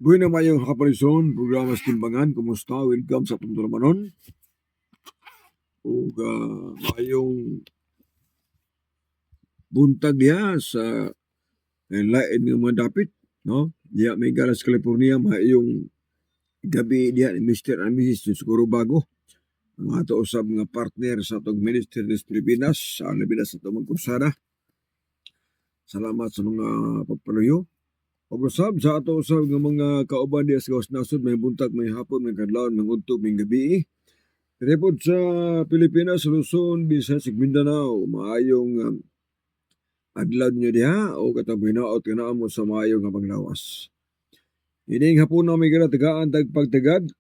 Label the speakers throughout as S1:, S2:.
S1: Buhay na mayong kapalisunon, programa sa Timbangan. Kumusta? Welcome sa Tumtulamanon. O mayong buntag diya sa lain ng mga dapit. No? Diya may galas California, mayong gabi diya ni Mr. and Mrs. Siguro bago. Ang ato usab nga partner sa itong Ministry des Pilipinas, sa labi na sa itong magkursada. Salamat sa mga pagpaluyo. Pag-usab sa ato usab ng mga kauban diya sa gawas nasod, may buntag, may hapon, may kadlawon, may udto, may gabi. Report sa Pilipinas, Luzon, Visayas, Mindanao, maayong adlaw niyo diha o katong hinaot ka mo sa maayong nga panglawas. Ining hapon na may tagaan tagpagtagad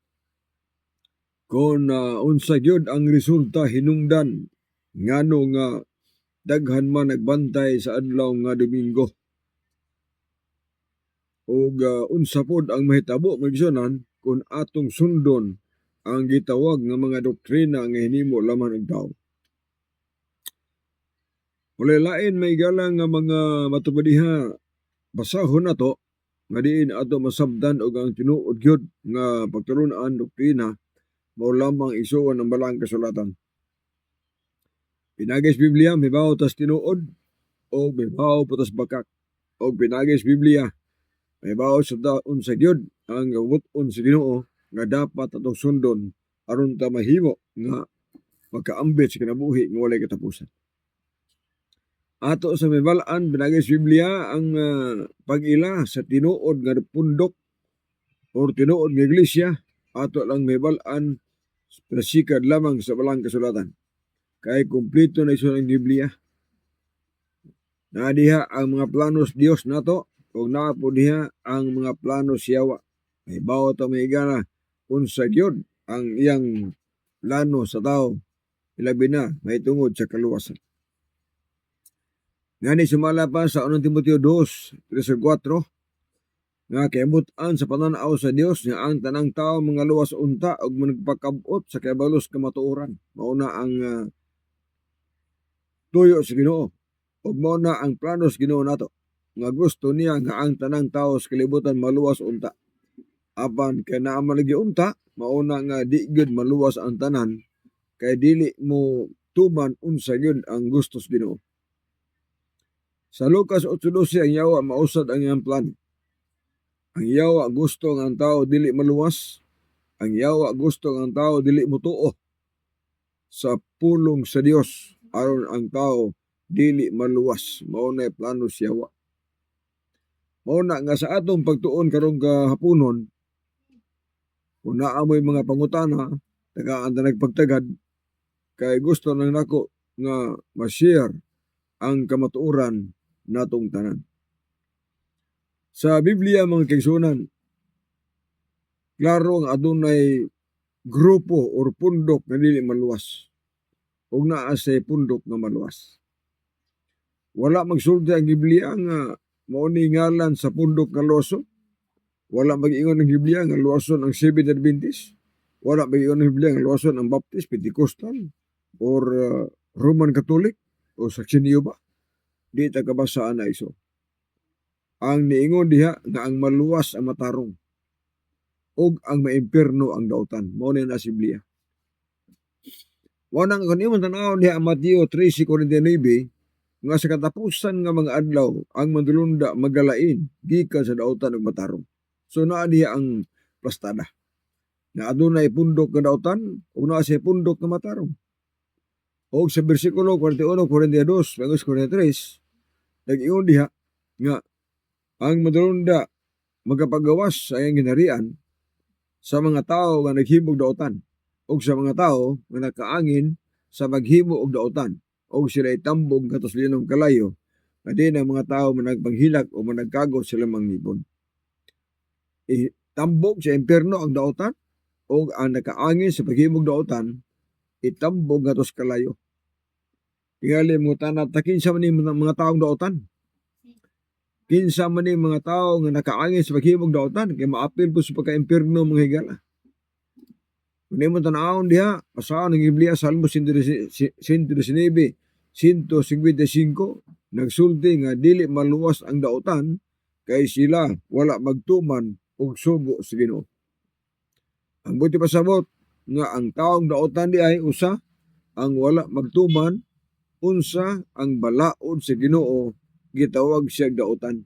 S1: kung unsa gyud ang resulta hinungdan ngano nga daghan man nagbantay sa adlaw nga Domingo. O unsa pod ang mahitabo magsunan kung atong sundon ang gitawag nga mga doktrina nga hinimo laman og tao. Walay lain may galang nga mga matubadiha basahon nato nga diin ato masabdan og ang tinuod gyud nga pagtulon-an doktrina mao lamang isuon ang balang kasulatan. Pinagis Biblia mibaw tas tinuod o mibaw putas bakak. O pinagis Biblia mibaw sa unsa gyud ang gawuton sa Ginoo nga dapat atong sundon aron ta mahimo nga magkaambit sa kinabuhi nga walay katapusan. Ato sa mibalaan pinagis Biblia ang pag-ila sa tinuod nga pundok o tinuod nga iglesia, ato lang mibalaan prasikad lamang sa balang kasulatan. Kay kumpleto na iso ng Biblia. Nadiha ang mga planos Dios nato o naapo diha ang mga planos Yawa. May bawat may igana unsa gyud ang iyang plano sa tao, ilabi na may tungod sa kaluwasan. Ngani sumala pa sa 1 Timoteo 2:3-4 nga kahimut-an sa pananaw sa Dios nga ang tanang tao mga luwas unta ug managpakabot sa kabalos kamatuoran. Mao na ang tuyo sa Ginoo ug mao na ang planos Ginoo nato nga gusto niya nga ang tanang tao sa kalibutan maluwas unta. Apan kay naa man lagi unta, mao na nga di gyud maluwas ang tanan kay dili mo tuman unsa gyud ang gusto sa Ginoo. Sa Lucas 8:12 ang Yawa mausad ang iyang plano. Ang Yawa gusto nga ang tao dili maluwas. Ang Yawa gusto nga ang tao dili motuo sa pulong sa Dios aron ang tao dili maluwas. Mao na plano sa Yawa. Mao na nga sa atong pagtuon karong kahaponon, kung naamoy mga pangutana, tagaan ta nagpagtagad, kay gusto nang nako nga ma-share ang kamatuoran natong tanan. Sa Biblia mga kaigsunan, klaro ang adunay grupo or pundok nga dili maluwas. Ug naa say pundok nga maluwas. Wala magsulti ang Biblia nga mao ni ngalan sa pundok nga luwason. Wala mag-ingon ng Biblia nga luwason ang Seventh Adventist. Wala mag-ingon ng Biblia nga luwason ang Baptist, Pentecostal, or Roman Catholic, o Saksyon Jehova. Di ta kabasaan na iso. Ang niingon diha nga ang maluwas ang matarong ug ang maimpierno ang dautan. Mao na sa Biblia. Mao nang kun imong tan-awon diha ang Mateo 13:49 nga sa katapusan nga mga adlaw ang mandulunda magalain gikan sa dautan ug matarong. So naa diha ang plastada. Na adunay pundok nga dautan ug naa say pundok nga matarong. Og sa bersikulo 41:42 hanggang 43 nag-ingon diha nga ang madulunda magapagawas sa iyang ginharian sa mga tao nga naghimog dautan ug sa mga tao nga nakaangin sa maghimo og dautan ug sila itambog katos linom kalayo nga di na mga tao managpanghilak o managkagot sila manghipon. Itambog sa impierno ang dautan ug ang nakaangin sa paghimog dautan itambog katos kalayo. Tingali mga tanat na kinsa man ni mga taong dautan. Kinsa man ni mga tao nga nakaangin sa paghimog dautan kay maapil po sa pagka-impierno mga higala. Kung mo tanawon diha, pasaon ng Biblia Salmo 119:155 nagsulti nga dili maluwas ang dautan kay sila wala magtuman ug sugo sa Ginoo. Ang buti pasabot nga ang taong daotan di ay usa ang wala magtuman unsa ang balaod sa Ginoo gitawag siya daotan.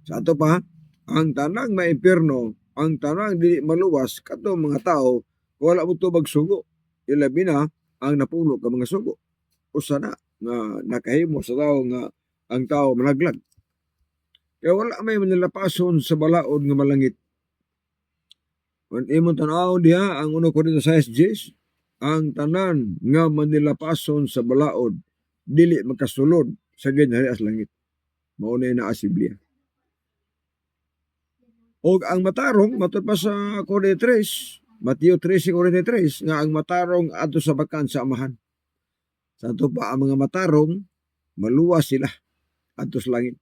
S1: Sa ato pa, ang tanang maimpierno, ang tanang dili maluwas kadto mga tao wala mo tubag sugo. Ilabi na ang napuno ka mga sugo. Usa na nga nakahimo sa tao nga ang tao malaglag. Kaya wala may manilapason sa balaod nga malangit. Kung imong tanaw diha ang 1 Korinto 6:10, ang tanan nga manilapason sa balaod dili makasulod sa ginhari as langit. Mao na naa sa Biblia. Og ang matarong matud pa sa Korinto 3, Mateo 13:43 nga ang matarong adto sa bakan sa amahan. Sa ato pa ang mga matarong maluwas sila adto sa langit.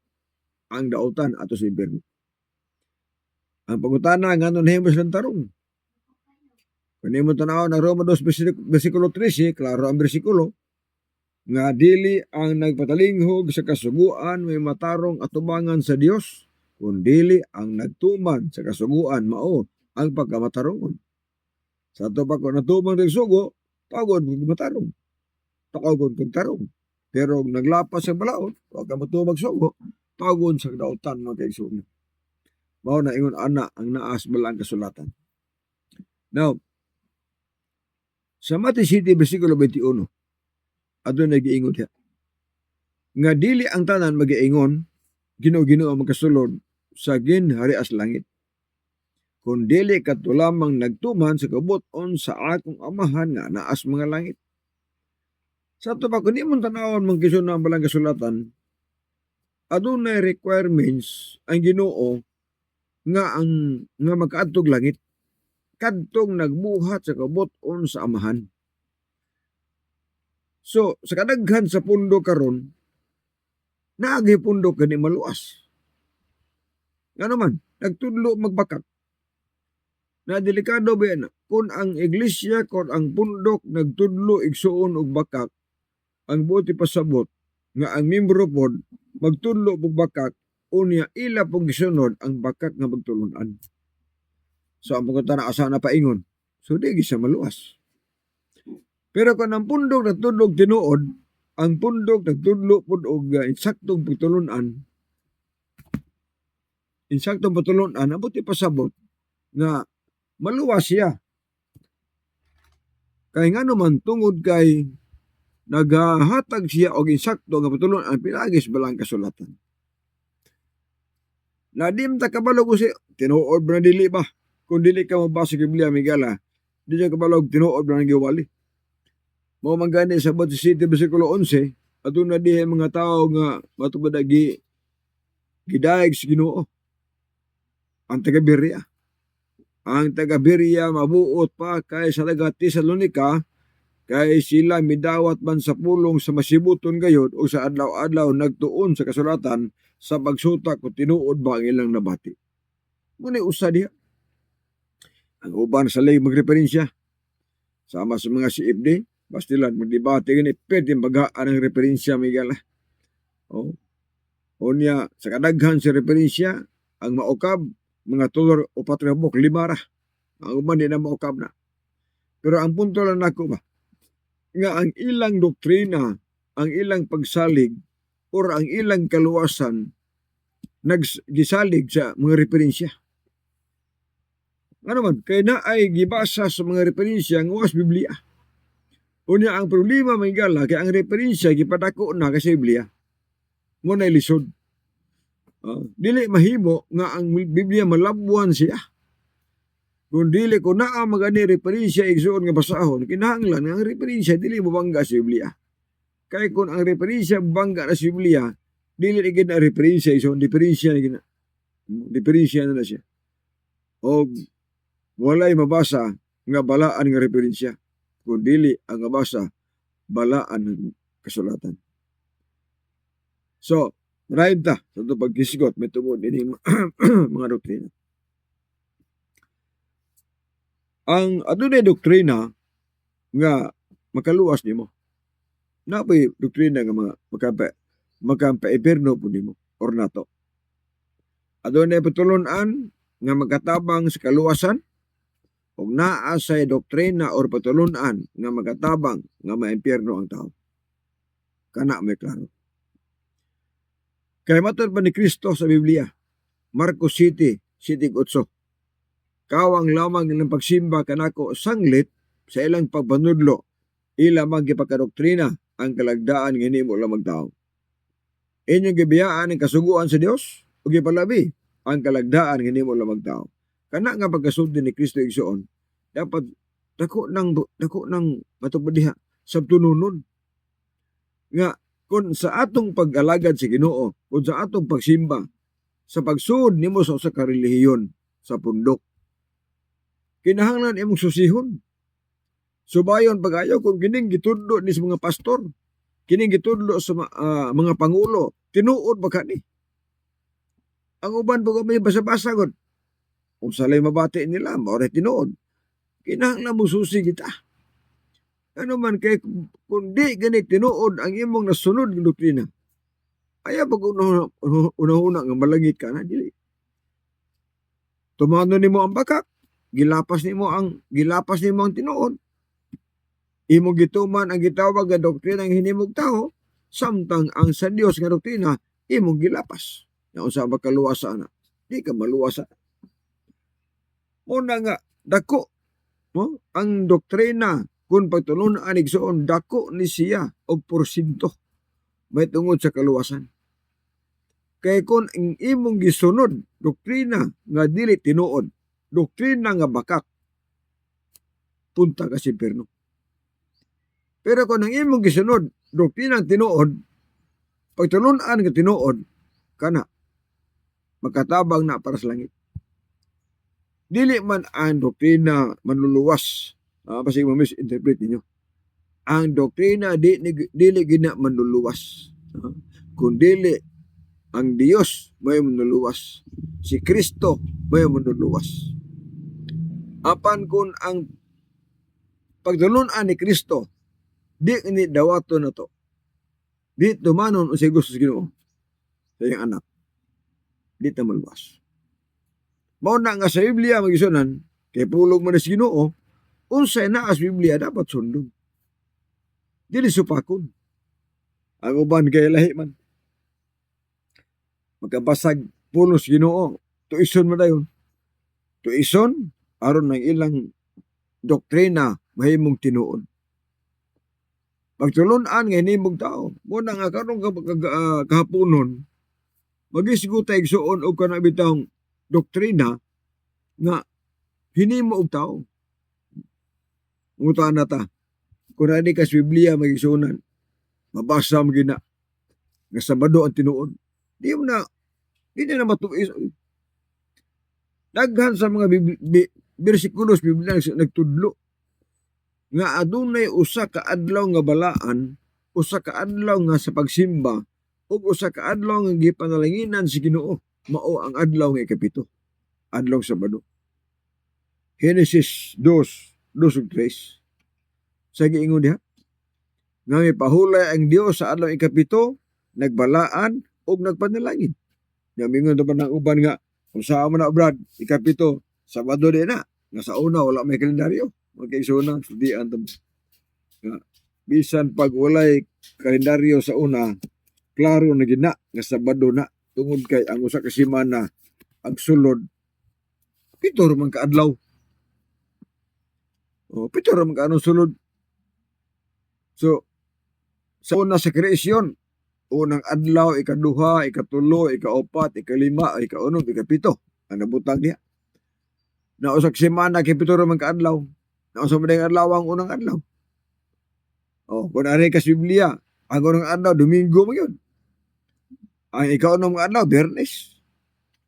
S1: Ang daotan adto sa impierno. Ang pangutana ngano nahimo silang tarong? Kung nimo tanaw na Roma 2 bersikulo 13, klaro ang bersikulo nga dili ang nagpatalinghog sa kasuguan may matarong atubangan sa Dios, kundili ang nagtuman sa kasuguan mao ang pagkamatarongon. Sa ato pa kung natuman ng sugo, tawag kong matarong. Tawag kong tarong. Pero naglapas sa balaod, huwag ka matumag sugo, tawag sa daotan mga kaigsoon. Mao na ingon ana ang naas balang kasulatan. Now, sa Matthew City, versikulo 21, adto nag-iingon siya. Nga dili ang tanan mag-iingon, Ginoo-Ginoo ang magkasulod sa ginhari as langit. Kung dili kadto lamang nagtuman sa kabuton sa akong amahan nga naas mga langit. Sa ato pa, kung di mo tanawon mong kisun ang balang kasulatan, adunay requirements ang Ginoo nga makaadtog langit kadtong nagbuhat sa kabuton sa amahan. So sa kadaghan sa pundo karon naagi pundo kani maluas. Nga naman nagtudlo magbakak. Na delikado ba na kung ang iglesia kung ang pundok nagtudlo igsuon og bakak, ang buti pasabot nga ang membro pod magtudlo og bakak unya ila pong gisunod ang bakak nga magtulunan. So ang pagkata na asa na paingon, so di siya maluwas. Pero kung ang pundok nagtudlo tinuod, ang pundok nagtudlo pod og insaktong pagtulunan, ang buti pasabot nga maluwas siya. Kay nga naman tungod kay nagahatag siya og insakto nga patulon ang pinagis balang kasulatan. Nadim ta kabalo ko si tinuod ba na dili ba? Kung dili ka mabasa sa Biblia migala, di ka kabalo tinuod ba na giwali. Mao man gani sa Matthew City bersikulo 11, aduna diha mga tao nga matubad gidayeg sa Ginoo. Ang taga-Berea. Ang taga-Berea mabuot pa kay sa taga-Tesalonica kay sila midawat man sa pulong sa masibuton gayod o sa adlaw-adlaw nagtuon sa kasulatan sa pagsuta kung tinuod ba ang ilang nabati. Muna usa diha. Ang uban sa lay magreferensya sama sa mga CFD, bastilan magdebate gani pwede bagaan ang referensya Miguel. Oh. Unya sa kadaghan sa referensya ang maukab mga tulor o patrabok lima ra. Ang uban di na maukab na. Pero ang punto lang nako ba nga ang ilang doktrina, ang ilang pagsalig or ang ilang kaluwasan naggisalig sa mga referensya. Ano man, kaya na ay gibasa sa mga referensya ng was Biblia. Unya ang problema may gala kaya ang referensya gipadako na kasi Biblia. Ngunay lisod. Dili mahimo nga ang Biblia malabuan siya. Kung dili ko naa magani referensya igsuon nga basahon, kinahanglan nga ang referensya dili mabangga sa Biblia. Kay kung ang referensya bangga na sa Biblia, dili gid na referensya igsuon diferensya na gina. Diferensya na siya. O walay mabasa nga balaan nga referensya. Kung dili ang mabasa balaan ng kasulatan. So, marahil ta sa ito pagkisigot may tungod din mga doktrina. Ang adunay doktrina nga makaluwas nimo. Napay doktrina nga mga makampa-eperno po nimo or nato. adunay patulon-an nga magkatabang sa kaluwasan ug naa say doktrina or patulon-an nga magkatabang nga maimpyerno ang tao. Kana may klaro. Kay matod pa ni Kristo sa Biblia, Marcos 7:8, kawang lamang ilang pagsimba kanako sanglit sa ilang pagpanudlo, ila magipagkadoktrina ang kalagdaan nga hinimo lang magtao. Inyong gibiyaan ang kasuguan sa Dios ug gipalabi ang kalagdaan nga hinimo lang magtao. Kana nga pagkasulti ni Kristo igsoon, dapat dako nang matupad diha sabtununon nga kung sa atong pag-alagad sa Ginoo, kung sa atong pagsimba, sa pagsuod nimo sa usa ka relihiyon sa pundok, kinahanglan imong susihon. Subayon pag-ayaw kung kining gitudlo ni sa mga pastor, kining gitudlo sa mga pangulo, tinuod ba kani? Ang uban pag may basa-basa gud, kung salay mabati nila, maoray tinuod. Kinahanglan mo susi kita. Ano man kay kung di ganit tinuod ang imong nasunod ng doktrina, ayaw pag una-una nga malangit ka na, dili. Tumano nimo ang bakak, gilapas nimo ang tinuod. Imong gituman ang gitawag nga doktrina ng hinimog tao, samtang ang sa Dios nga doktrina imong gilapas. Nga unsa ba kaluwasa na? Di ka maluwasa. Una nga dako no? Ang doktrina kung pagtulon ang igsoon, dako ni siya og porsyento may tungod sa kaluwasan. Kaya kung ang imong gisunod doktrina nga dili tinuod, doktrina nga bakak, punta ka sa impyerno. Pero kung ang imong gisunod doktrina nga tinuod, pagtulunan nga tinuod, kana magkatabang na para sa langit. Dili man ang doktrina manluluwas. Pasig ma-misinterpret ninyo. Ang doktrina dili gina manluluwas. Kung dili ang Dios may manluluwas. Si Kristo may manluluwas. Apan kung ang pagtulunan ni Kristo di ni dawato na to. Di tumanon o si gusto sa Ginoo sa iyang anak. Di ta maluwas. Mao na nga sa Biblia magisunan kay pulog man sa Ginoo, unsay naa sa Biblia dapat sundon. Dili supakon. Ang uban kay lahi man. Magkabasag pulos Ginoo, tuison man dayon. Tuison aron ng ilang doktrina mahimong tinuod. Pagtulunan nga hinimog tao, muna nga karong kahaponon, magisgo ta igsuon og kana bitawng doktrina nga hinimo og tao. Ngutaan na ta, kung hindi ka sa Biblia magigsunan, mabasa mo gina, nga Sabado ang tinuod. Di na matuis. Daghan sa mga bersikulos Biblia nagtudlo, nga adunay usa ka adlaw nga balaan, usa ka adlaw nga sa pagsimba, ug usa ka adlaw nga gipanalanginan si Ginoo, mao ang adlaw nga ikapito, adlaw Sabado. Genesis 2:3. Sa giingon diha, nga may pahulay ang Dios sa adlaw ikapito, nagbalaan ug nagpanalangin. Nga mingon pa ng uban nga, kung saan mo na Brad, ikapito, Sabado din na. Nga sa una, wala may kalendaryo. Magkaisuna, sudian to. Nga, bisan pag walay kalendaryo sa una, klaro na gina, nga Sabado na. Tungod kay ang usa ka semana, ang sulod, pito man ka adlaw. Pito man ka anong sulod. So, sa una sa kreasyon, unang adlaw, ikaduha, ikatulo, ikaupat, ikalima, ikaunom, ikapito. Ang nabutang niya. Nausak semana, kipito man ka adlaw. Nausak mo adlaw ang unang adlaw. Kung ari ka sa Biblia, ang unang adlaw, Domingo mo yun. Ang ikaunom nga adlaw, Biyernes.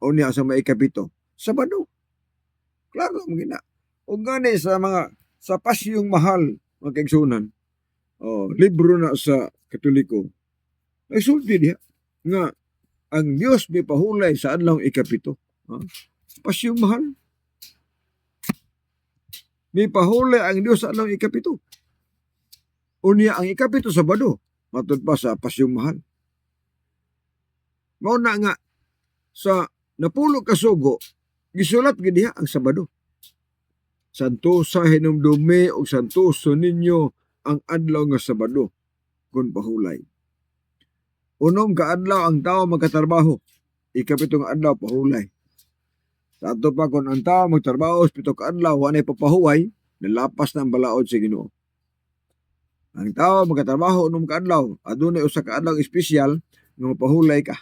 S1: O niya sa may ikapito, Sabado. Klaro mo gina. O gani sa pasyong mahal, mga kaigsunan, libro na sa Katoliko, ay sulti diya nga ang Dios may pahulay sa adlaw ikapito. Pasyong mahal. May pahulay ang Dios sa adlaw ikapito. Unya ang ikapito Sabado, matud pa sa pasyong mahal. Mao na nga sa napulo ka sugo, gisulat gid diha ang Sabado. Santosa hinumdumi og santoso ninyo ang adlaw nga Sabado kun pahulay. Unom ka adlaw ang tawo magkatrabaho, ikapitong adlaw pahulay. Sa ato pa kung ang tawo magtrabaho sa pito ka adlaw wa nay papahuway, nalapas na ang balaod sa Ginoo. Ang tawo magkatrabaho unom ka adlaw, adunay usa ka adlaw espesyal nga mapahulay ka.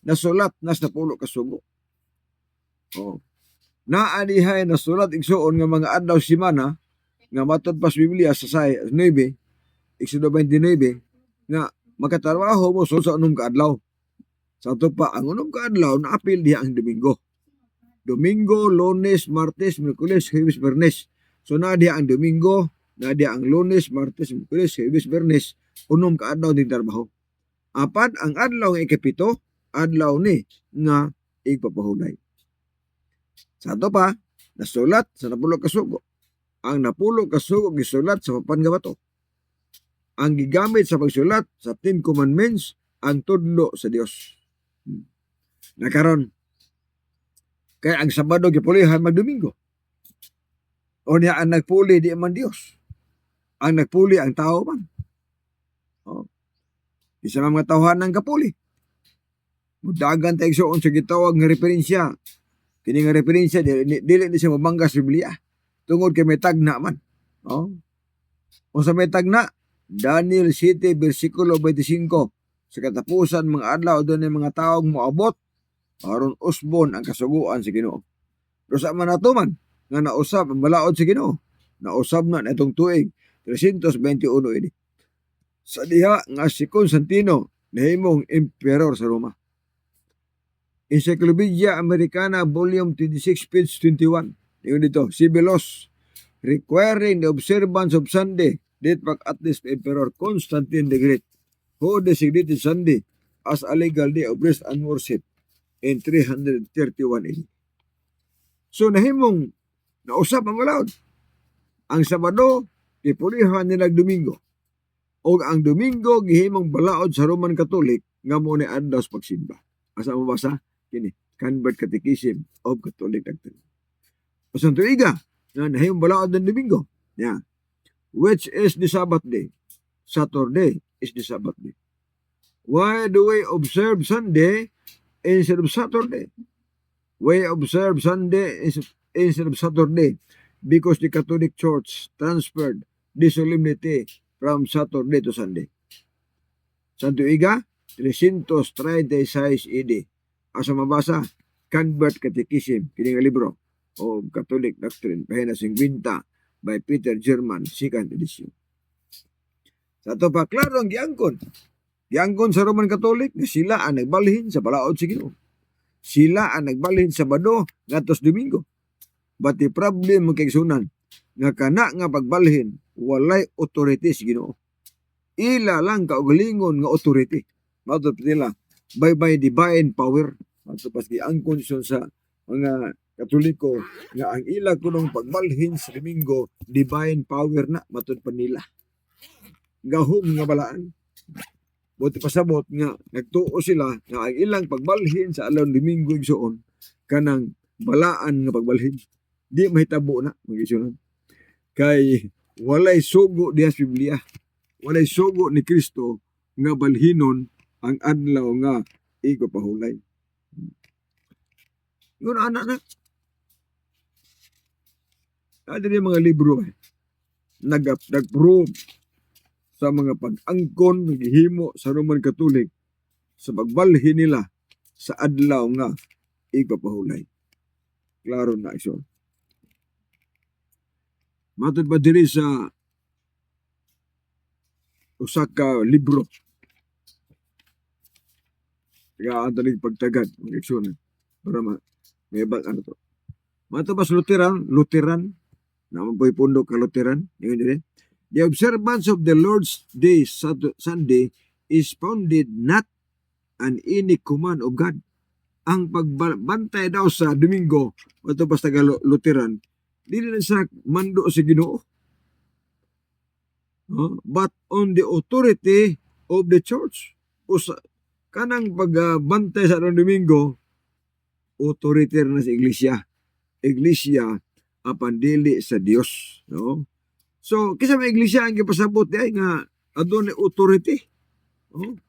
S1: Nasulat nas napulo ka sugo. Oh. Naanihay nasulat igsuon nga mga adlaw semana nga matod pa sa Biblia sa 9, Exodo 29 nga magkatrabaho mo sa unom ka adlaw. Sa ato pa ang unom ka adlaw naapil diha ang Domingo. Domingo, Lunes, Martes, Miyerkules, Huwebes, Biyernes. So na diha ang Domingo, na diha ang Lunes, Martes, Miyerkules, Huwebes, Biyernes, unom ka adlaw din trabaho. Apat ang adlaw nga ikapito, adlaw ni nga igpapahulay. Sa ato pa, nasulat sa napulo ka sugo. Ang napulo ka sugo gisulat sa papan nga bato. Ang gigamit sa pagsulat sa 10 Commandments ang tudlo sa Dios. Nakaron kaya ang Sabado gipulihan magdomingo. O niya ang nagpuli di man Dios. Ang nagpuli ang tao man. O. Isa mga tawhan ng kapuli. Mudagan tayo soon sa gitawag nga referensya. Kini nga referensya dili ni siya mabangga sa Biblia. Tungod kay may tagna man. O. O sa may tagna, Daniel 7 versikulo 25. Sa katapusan mga adlaw doon ay mga taong moabot aron usbon ang kasuguan sa Ginoo. Pero sa man nato man nga nausab ang balaod sa Ginoo. Nausab na itong tuig 321 ini. Sa diha nga si Constantino nahimong emperor sa Roma. Encyclopedia Americana Volume 26 page 21. Yung dito, civil laws requiring the observance of Sunday date back at least Emperor Constantine the Great, who designated Sunday as a legal day of rest and worship in 331 AD. So nahimong nausap ang balaod. Ang Sabado gipulihan nila Domingo. O ang Domingo gihimong balaod sa Roman Catholic nga mo ni adlaw sa pagsimba. Asa mo basa kini Convert Catechism of Catholic Doctrine. O sa tuiga na nahimong balaod ng Domingo. Yeah. Which is the Sabbath day. Saturday is the Sabbath day. Why do we observe Sunday instead of Saturday? We observe Sunday instead of Saturday because the Catholic Church transferred the solemnity from Saturday to Sunday. Santo Iga, 336 AD. Asa mabasa, Convert Catechism, kining libro o Catholic Doctrine, pahina 50 by Peter German, 2nd edition. Sa ito pa, klaro ang giangkon. Giangkon sa Roman Catholic na sila ang nagbalhin sa balaod sa Ginoo. Sila ang nagbalhin sa Sabado ngatos Domingo. But the problem mo kay sunan nga kana nga pagbalhin walay authority sa Ginoo. Ila lang kaugalingon nga authority. Matud nila by divine power. Matud pas giangkon sa mga Katoliko nga ang ila kunong pagbalhin sa Domingo divine power na matud pa nila. Gahom nga balaan. Buti pasabot nga nagtuo sila nga ang ilang pagbalhin sa alawang Domingo igsoon kanang balaan nga pagbalhin. Di mahitabo na magisunan. Kay walay sugo diha sa Biblia. Walay sugo ni Kristo nga balhinon ang adlaw nga igpapahulay. Ngun anak na. Adiri mga libro nag-prove sa mga pag-angkon naghihimo sa Roman Catholic sa pagbalhin nila sa adlaw nga igpapahulay. Klaro na iso. Matod pa diri sa usa ka libro. Kaya ang talig pagtagad ng iksyonan para may bag ano to. Matod pa sa Lutheran, naman po ipundo ka Lutheran, yun din. The observance of the Lord's Day, Sunday, is founded not on any command of God. Ang pagbantay daw sa Domingo, ito basta Lutheran, dili na sa mando sa Ginoo. But on the authority of the church. O sa kanang pagbantay sa Domingo, authority na sa iglesia. Iglesia apan dili sa Dios, no? So kisa may iglesia ang gipasabot ay nga adunay authority, no?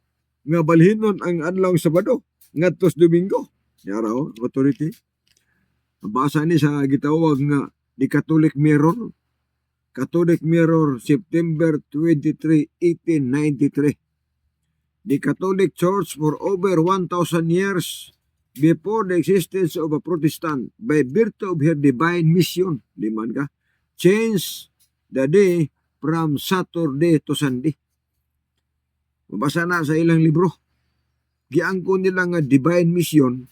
S1: Nga balhinon ang adlaw Sabado ngadto Domingo. Yara authority. Basa ni sa gitawag nga di Catholic Mirror. Catholic Mirror, September 23, 1893. The Catholic Church for over 1,000 years before the existence of a Protestant by virtue of her divine mission, liman ka, change the day from Saturday to Sunday. Mabasa na sa ilang libro. Giangko nila nga divine mission,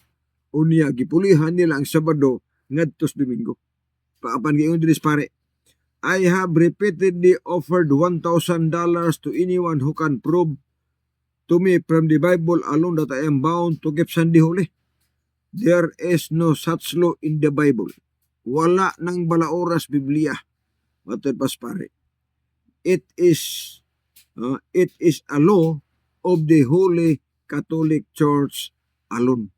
S1: unya gipulihan nila ang Sabado ngadto Domingo. Paapan giingon dinis pare, I have repeatedly offered $1,000 to anyone who can prove to me from the Bible alone that I am bound to keep Sunday holy. There is no such law in the Bible. Wala nang balaoras Biblia. Matod pas pare. It is a law of the Holy Catholic Church alone.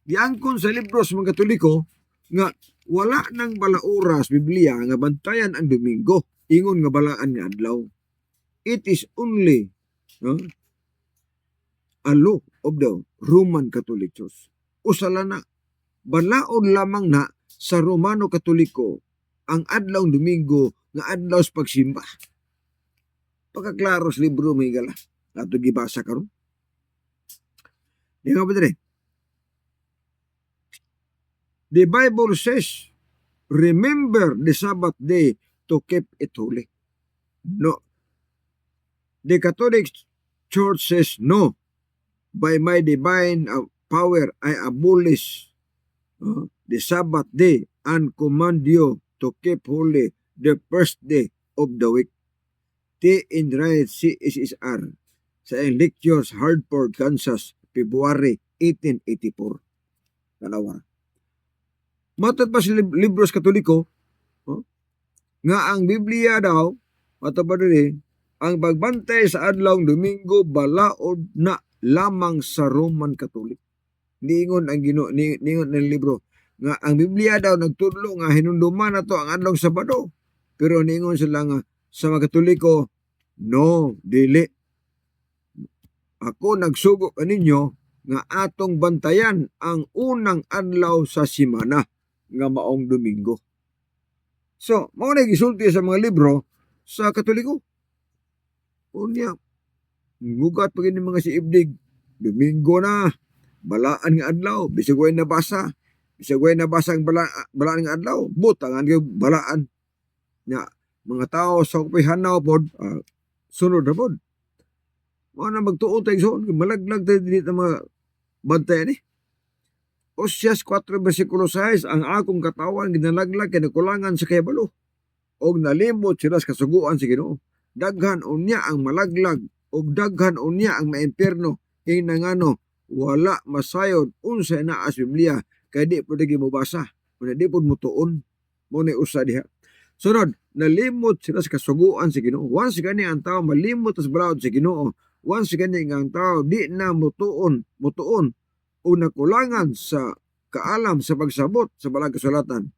S1: Giangkon sa libro sa mga Katoliko nga wala nang balaoras Biblia nga bantayan ang Domingo, ingon nga balaan nga adlaw. It is only a law of the Roman Catholic Church. Usala na, balaod lamang na sa Romano Katoliko ang adlaw Domingo nga adlaw sa pagsimba. Pagkaklaro sa libro may gala. Ato gibasa karon. Di nga ba dire? The Bible says, remember the Sabbath day to keep it holy. No. The Catholic Church says, no. By my divine power, I abolish the Sabbath day and command you to keep holy the first day of the week. T. Enright CSSR sa Lectures, Hartford, Kansas, February 1884. Dalawa. Matod pa sa libro sa Katoliko, nga ang Biblia daw, matod pa rin ang pagbantay sa adlaw Domingo balaod na lamang sa Roman Catholic. Ningon ang ningon ng libro nga ang Biblia daw nagtudlo nga hinunduman na to ang adlaw Sabado. Pero ningon sila nga sa mga Katoliko, no, dili. Ako nagsugo kaninyo nga atong bantayan ang unang adlaw sa simana nga maong Domingo. So, mao na gisulti sa mga libro sa Katoliko. Unya, ngugat pa gini mga siibdig, Domingo na, balaan nga adlaw, bisag way nabasa ang balaan nga adlaw, butangan yung balaan. Nya, mga tao sa kupihanaw pod, sunod na pod. Mga na magtuot tayo soon, malaglag tayo din ang mga bantayan eh. Osyas 4 versikulo 6, ang akong katawan ginalaglag kay nakulangan sa kahibalo. Og nalimot sila sa kasuguan sa Ginoo. Daghan unya ang malaglag og daghan unya ang maimpierno kay nangano wala masayod unsa na as Biblia kay di pud gimubasa. Kun di pud mutuon mo ni usa diha. Sunod, nalimot sila sa kasuguan sa Ginoo. Once gani ang tao malimot sa balaod sa Ginoo, once gani ang tao di na mutuon o nakulangan sa kaalam sa pagsabot sa balang kasulatan,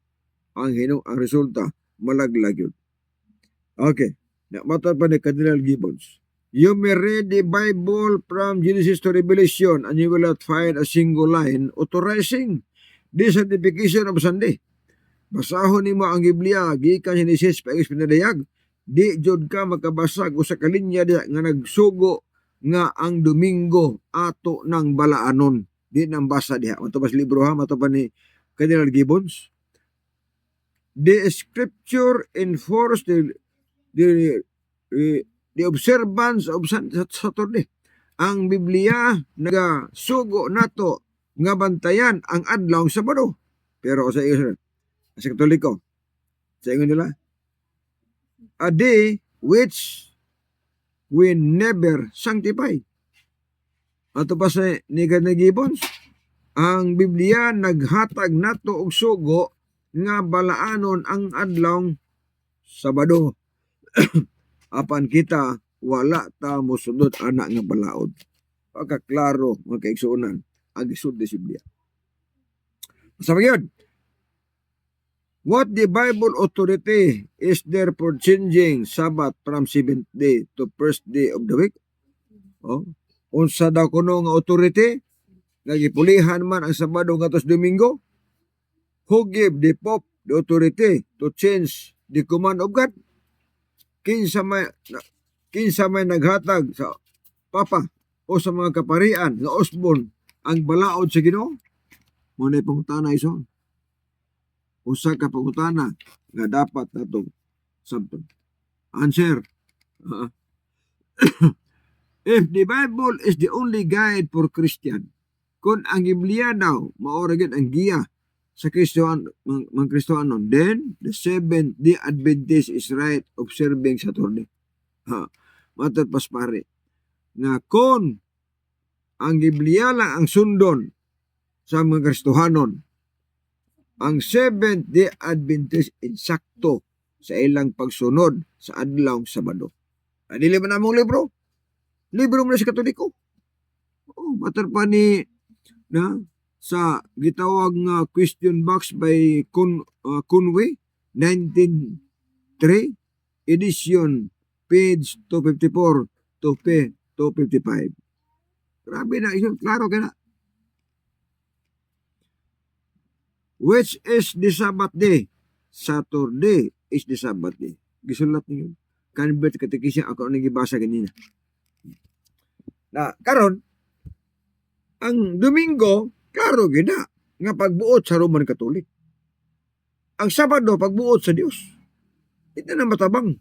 S1: ang resulta malaglag yun. Okay, matod pa ni Cardinal Gibbons. You may read the Bible from Genesis to Revelation and you will not find a single line authorizing the sanctification of Sunday. Basahon nimo ang Biblia gikan Genesis paigis pinadayag, di jud ka makabasag usa ka linya diha nga nagsugo nga ang Domingo ato ng balaanon. Di nang basa diha. Mato pa sa libro ha, mato pa ni Cardinal Gibbons. The scripture enforce the observance of Saturday. Ang Biblia nagasugo nato nga bantayan ang adlaw Sabado. Pero sa Katoliko, sa ingon nila, a day which we never sanctify. Ato pa sa ni Cardinal Gibbons, ang Biblia naghatag nato og sugo nga balaanon ang adlaw Sabado. Apan kita wala ta mosunod ana nga balaod. Pagkaklaro mga kaigsuonan ang gisud sa Biblia. Sa yun, what the Bible authority is there for changing Sabbath from 7th day to first day of the week? Oh, unsa daw kuno nga authority nga gipulihan man ang Sabado ngadto Domingo? Who give the Pope the authority to change the command of God? Kinsa may naghatag sa Papa o sa mga kaparian nga usbon ang balaod sa Ginoo? Muna pangutana ison. Usa ka pangutana nga dapat natong sabton. Answer. If the Bible is the only guide for Christian, kung ang Biblia daw maora gid ang giya sa mga Kristiyano, then the Seventh-day Adventist is right observing Saturday. Matod paspare nga kung ang Biblia lang ang sundon sa mga Kristohanon, ang Seventh-day Adventist insakto sa ilang pagsunod sa adlaw Sabado. Dili man namong libro. Libro mo na si Katoliko. Matter pa ni na sa gitawag nga question box by Conway 1903 edition page 254 to 255. Grabe na iyon, klaro ka na. Which is the Sabbath day? Saturday is the Sabbath day. Gisulat niyo. Convert Catechism ako nang gibasa ganina. Na karon ang Domingo klaro gina nga pagbuot sa Roman Catholic. Ang Sabado pagbuot sa Dios. Ito na matabang.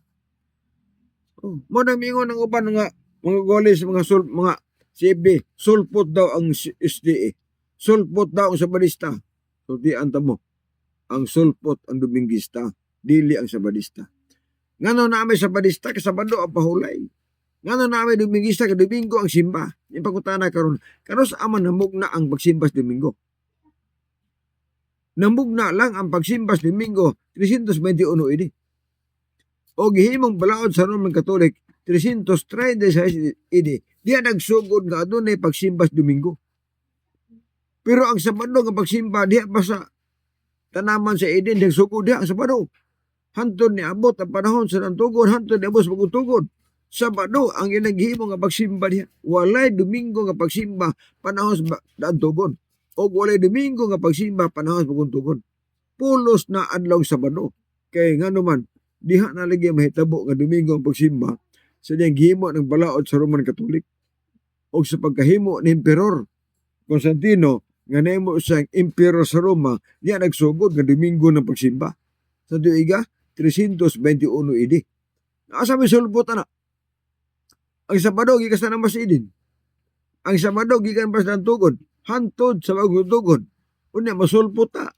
S1: Mo na mingon ng uban nga mga goles mga CB sulpot daw ang SDA. Sulpot daw ang Sabadista. So di antamo. Ang sulpot ang Domingista, dili ang Sabadista. Ngano na may Sabadista ka Sabado ang pahulay. Ngano na may Domingista ka Domingo ang simba. Yung pagkutana karon sa aman namugna ang pagsimbas Domingo. Namugna lang ang pagsimbas Domingo 321 ini. O gihimong balaod sa Roman Catholic 336 ini. Diya nagsugod nga adunay pagsimbas Domingo. Pero ang Sabado nga pagsimba diya pa sa tanaman sa Eden nagsugod diya ang Sabado. Hantod ni abot ang panahon sa nantugon, hantod ni abot sa pagtugon. Sabado ang ilang gihimo nga pagsimba diha. Walay Domingo nga pagsimba panahon sa nantugon. O walay Domingo nga pagsimba panahon sa pagtugon. Pulos na adlaw Sabado. Kay ngano man diha na lagi mahitabo nga Domingo ang pagsimba sa diyang gihimo ng balaod sa Roman Catholic. O sa pagkahimo ni Emperor Constantino nga nahimo siyang Emperor sa Roma, diya nagsugod nga Domingo ng pagsimba. Sa tuiga 321 AD. Asa may sulpot na? Ang Sabado gikas na mas idin. Ang Sabado gikan pas ng tugon, hantod sa pagtugon. Unya masulpot ta.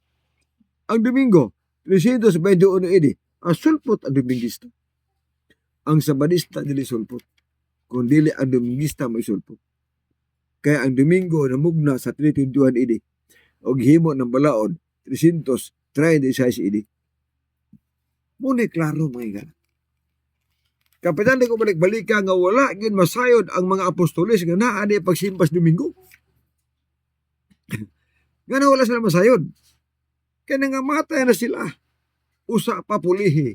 S1: Ang Domingo 321 AD. Ang sulpot ang Domingista. Ang Sabadista dili sulpot. Kung dili ang Domingista may sulpot. Kaya ang Domingo namugna sa 321 AD. O gihimo ng balaod 336 AD. Muna klaro mga igan. Kapitan ko balik-balika nga wala gin masayod ang mga apostoles nga naa di pagsimpas Domingo. Nga na wala sila masayod. Kaya nga matay na sila. Usa pa pulihi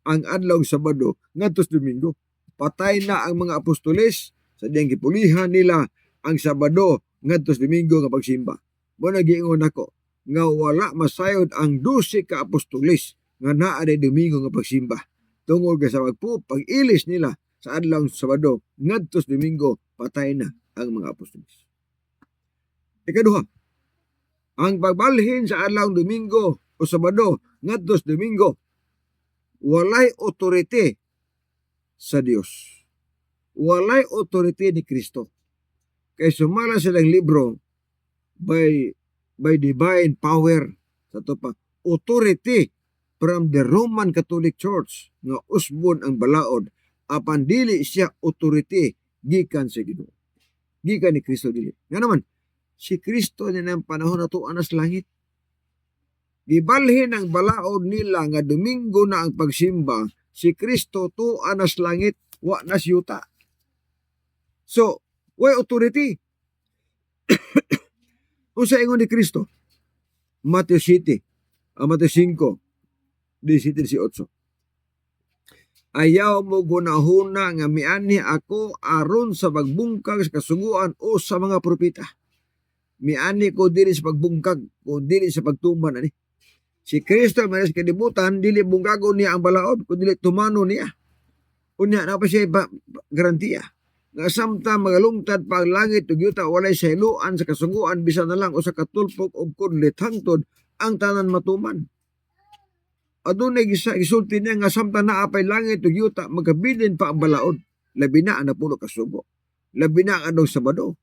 S1: ang adlaw Sabado ngadto Domingo. Patay na ang mga apostoles sa diyang gipulihan nila ang Sabado ngadto Domingo nga pagsimba. Mo nagiingon ako nga wala masayod ang 12 ka apostoles nga naa di Domingo nga pagsimba. Tungod ka sa pag-ilis nila sa adlaw Sabado ngadto Domingo, patay na ang mga apostoles. Ikaduha, ang pagbalhin sa adlaw Domingo o Sabado ngadto Domingo, walay otorite sa Dios. Walay otorite ni Kristo. Kay sumala silang libro by divine power sa to pa authority from the Roman Catholic Church nga usbon ang balaod apan dili siya authority gikan sa Ginoo. Gikan ni Kristo dili. Nga naman si Kristo na ng panahon na tuan sa langit. Gibalhin ang balaod nila nga Domingo na ang pagsimba, si Kristo tuan sa langit, wa na siyuta. So, way authority. Kung sa ingon ni Kristo, Mateo 7, Mateo 5, 17-18. Ayaw mo gunahuna nga miani ako aron sa pagbungkag sa kasuguan o sa mga propeta. Miani ko dili sa pagbungkag o dili sa pagtuman ani. Si Kristo manas kalibutan dili bungkagon niya ang balaod kundi dili tumano niya. Unya na pa siya garantiya. Nga samtang magalungtad pa ang langit ug yuta walay sayloan sa kasuguan bisan na lang o sa katulpok o kunlit hangtod ang tanan matuman. Adunay gisulti niya nga samtang naapay langit ug yuta magabilin pa ang balaod. Labi na ang napulo ka sugo. Labi na ang adong Sabado.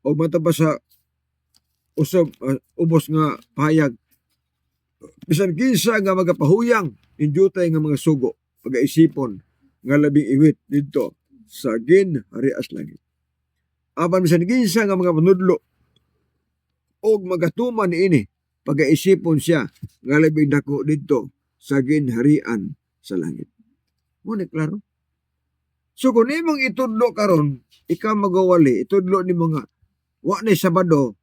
S1: O mataba sa ubos nga pahayag. Bisan kinsa nga magapahuyang injutay nga mga sugo pagaisipon nga labing iwit didto sa ginharias langit. Apan bisan kinsa nga mga manudlo og magatuman niini pagaisipon siya nga labing dako didto sa ginharian sa langit. Mo ni klaro? So kung imong itudlo karon, ikaw magawali, itudlo nimo nga wa na Sabado,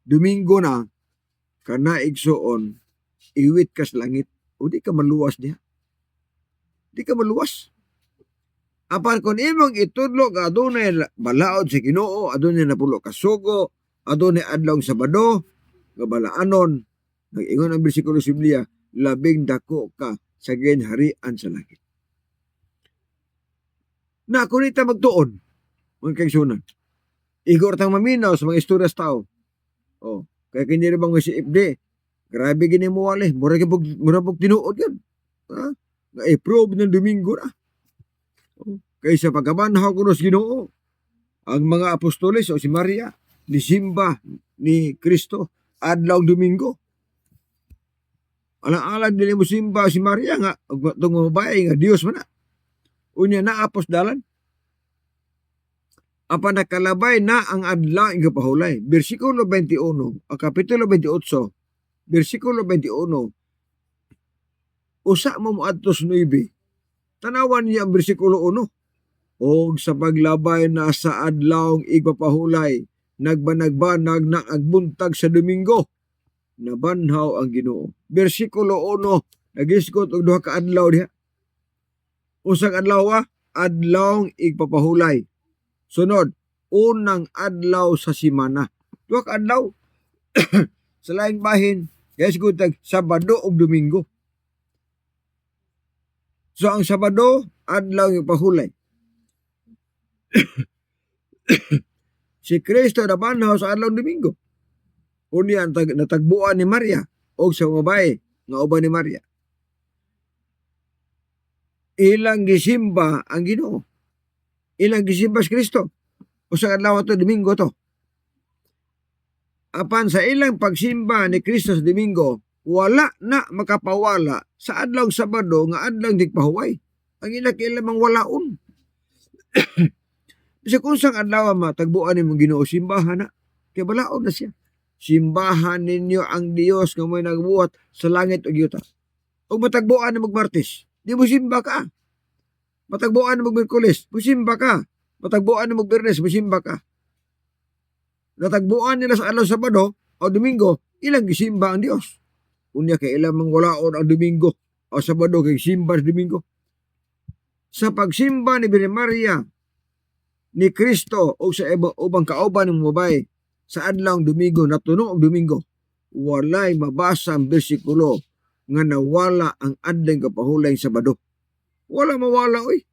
S1: Domingo na kana igsuon iwit kas langit o di ka maluwas diha. Di ka maluwas. Apan kung imong itudlo ka adunay balaod sa Ginoo, adunay napulo ka sugo, adunay adlaw Sabado, nga balaanon, nag-ingon ang bersikulo sa Biblia, labing dako ka sa ginharian sa langit. Na kung ita magtuon, mga kaigsunan, igor tang maminaw sa mga istorya sa tao. Oh, kaya kiniri bang si FD, grabe gini mo wali, mura pag tinuod yan. Ha? Nga-approve ng Domingo na. Oh, kaysa pagkabanhaw kuno sa Ginoo, ang mga apostoles o si Maria, ni Simba, ni Kristo, adlaw Domingo. Alang-alang dili mo simba si Maria nga itong mga babae nga Dios man na. Unya na apos dalan. Apan nakalabay na ang adlaw ing kapahulay. Bersikulo 21, kapitulo 28, bersikulo 21. Usa mo moadto sa 9. Tanawan niya ang bersikulo 1. Og sa paglabay na sa adlaw ing igpapahulay, nagbanag-banag na agbuntag sa Domingo. Nabanhaw ang Ginoo. Bersikulo 1, nagisgot og duha ka adlaw diha. Usang adlaw adlaw igpapahulay. Sunod, unang adlaw sa semana. Duha ka adlaw. Sa laing bahin, nagisgot og Sabado ug Domingo. So ang Sabado, adlaw igpapahulay. Si Kristo nabanhaw sa adlaw Domingo. Unya natagbuan ni Maria o sa babae nga uban ni Maria. Ilang gisimba ang Ginoo. Ilang gisimba si Kristo. O sa adlaw to Domingo to. Apan sa ilang pagsimba ni Kristo sa Domingo, wala na makapawala sa adlaw Sabado nga adlaw digpahuway. Ang ilang walaon. Kasi kung sang adlaw matagbuan ni mong Ginoo simbahan na, kaya balaod na siya. Simbahan ninyo ang Dios nga may nagbuhat sa langit ug yuta. Ug matagbuan ni Martes, di mo simba ka. Matagbuan ni Miyerkules, musimba ka. Matagbuan ni Biyernes, musimba ka. Natagbuan nila sa adlaw Sabado o Domingo, ilang gisimba ang Dios. Unya kay ilang mangwalaon ang Domingo o Sabado kay simba sa Domingo. Sa pagsimba ni Birhen Maria ni Kristo o sa ubang kauban ng babae sa adlaw Domingo, natuno og Domingo, walay mabasa ang bersikulo nga nawala ang adlaw kapahulay Sabado. Wala mawala, oy.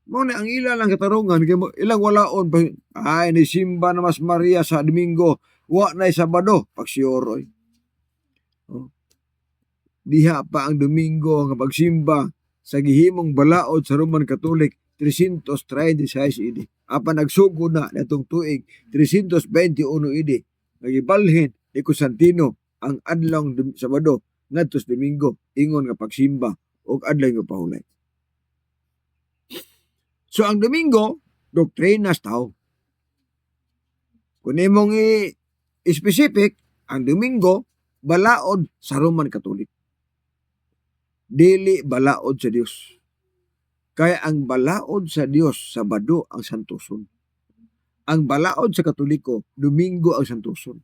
S1: Mao na ang ila lang katarungan, ilang walaon pa, ay, ni simba na mas Maria sa Domingo, wa na Sabado, pagsiyoro, oy. Oh. Diha pa ang Domingo nga pagsimba sa gihimong balaod sa Roman Catholic 336 idi. Apan nagsugo na natong tuig 321 idi. Nagibalhin ni Constantino ang adlaw Sabado ngadto sa Domingo ingon nga pagsimba og adlaw nga pahulay. So ang Domingo doktrina sa tao. Kung imong i-specific, ang Domingo balaod sa Roman Catholic. Dili balaod sa Dios. Kaya ang balaod sa Dios, Sabado ang santuson. Ang balaod sa Katoliko, Domingo ang santuson.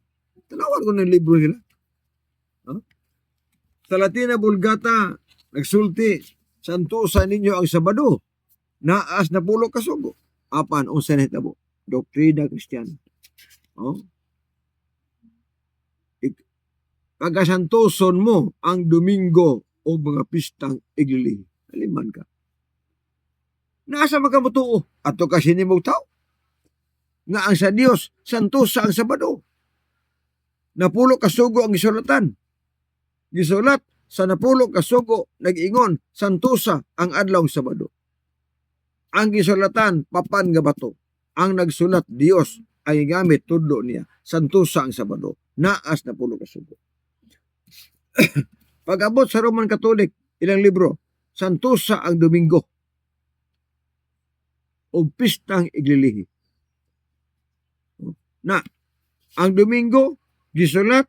S1: Tanawan ko ng libro nila. Sa Latina Vulgata, nagsulti, santusa ninyo ang Sabado, naas na pulo kasugo. Apan, unsa nahitabo? Doktrina Kristiyana. Pagasantuson mo ang Domingo o mga pistang igli. Aliman ka. Nasa makamutuo? Ato kasi ni mong tao. Nga ang sa Dios, santusa ang Sabado. Napulo kasugo ang gisulatan. Gisulat sa napulo kasugo nag-ingon santusa ang adlaw Sabado. Ang gisulatan papan nga bato. Ang nagsulat Dios ay gamit tudlo niya santusa ang Sabado. Naas na pulo kasugo. Pag-abot sa Roman Catholic, ilang libro, santusa ang Domingo o pistang iglilihi. Na ang Domingo gisulat